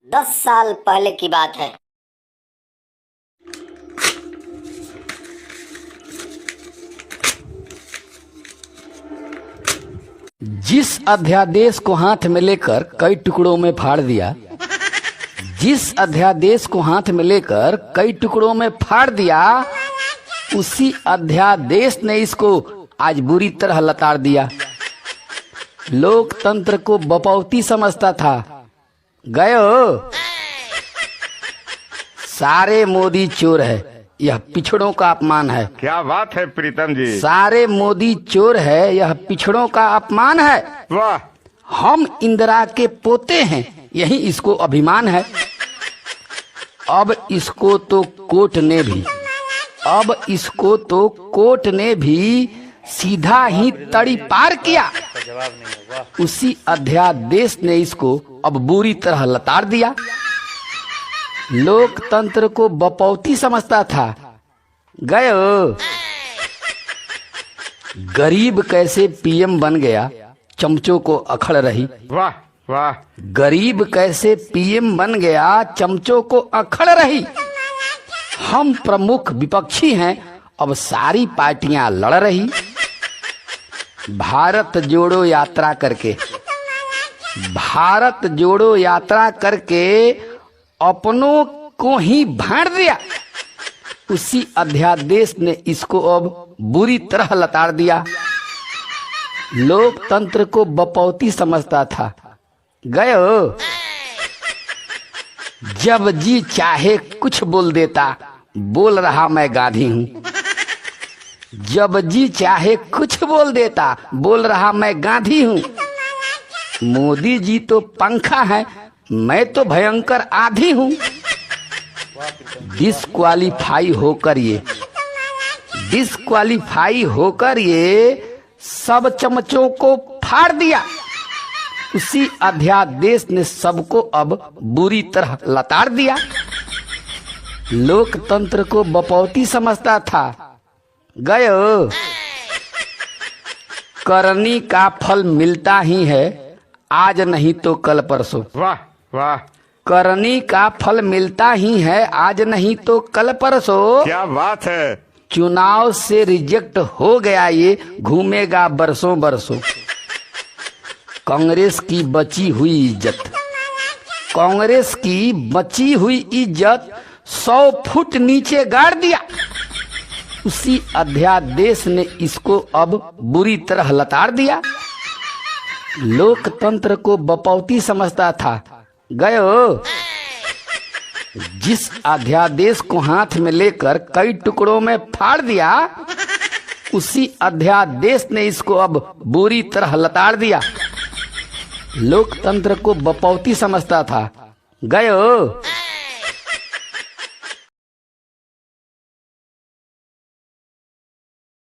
10 साल पहले की बात है। जिस अध्यादेश को हाथ में लेकर कई टुकड़ों में फाड़ दिया, जिस अध्यादेश को हाथ में लेकर कई टुकड़ों में फाड़ दिया, उसी अध्यादेश ने इसको आज बुरी तरह लताड़ दिया। लोकतंत्र को बपौती समझता था। गयो सारे मोदी चोर है, यह पिछड़ों का अपमान है। क्या बात है प्रीतम जी। सारे मोदी चोर है, यह पिछड़ों का अपमान है। वाह, हम इंदिरा के पोते हैं, यही इसको अभिमान है। अब इसको तो कोर्ट ने भी सीधा ही तड़ी पार किया। उसी अध्यादेश ने इसको अब बुरी तरह लताड़ दिया। लोकतंत्र को बपौती समझता था। गयो गरीब कैसे पीएम बन गया, चमचों को अखड़ रही। वाह वाह, गरीब कैसे पीएम बन गया, चमचों को अखड़ रही। हम प्रमुख विपक्षी हैं, अब सारी पार्टियां लड़ रही। भारत जोड़ो यात्रा करके अपनों को ही भाड़ दिया। उसी अध्यादेश ने इसको अब बुरी तरह लताड़ दिया। लोकतंत्र को बपौती समझता था। गयो जब जी चाहे कुछ बोल देता, बोल रहा मैं गांधी हूँ। जब जी चाहे कुछ बोल देता, बोल रहा मैं गांधी हूँ। मोदी जी तो पंखा है, मैं तो भयंकर आंधी हूँ। डिस्क्वालीफाई होकर ये सब चमचों को फाड़ दिया। उसी अध्यादेश ने सबको अब बुरी तरह लताड़ दिया। लोकतंत्र को बपौती समझता था। गयो करनी का फल मिलता ही है, आज नहीं तो कल परसों। वाह वाह, करनी का फल मिलता ही है, आज नहीं तो कल परसों। क्या बात है। चुनाव से रिजेक्ट हो गया, ये घूमेगा बरसों बरसों। कांग्रेस की बची हुई इज्जत 100 फुट नीचे गाड़ दिया। उसी अध्यादेश ने इसको अब बुरी तरह लताड़ दिया। लोकतंत्र को बपौती समझता था। गयो जिस अध्यादेश को हाथ में लेकर कई टुकड़ों में फाड़ दिया, उसी अध्यादेश ने इसको अब बुरी तरह लताड़ दिया। लोकतंत्र को बपौती समझता था। गयो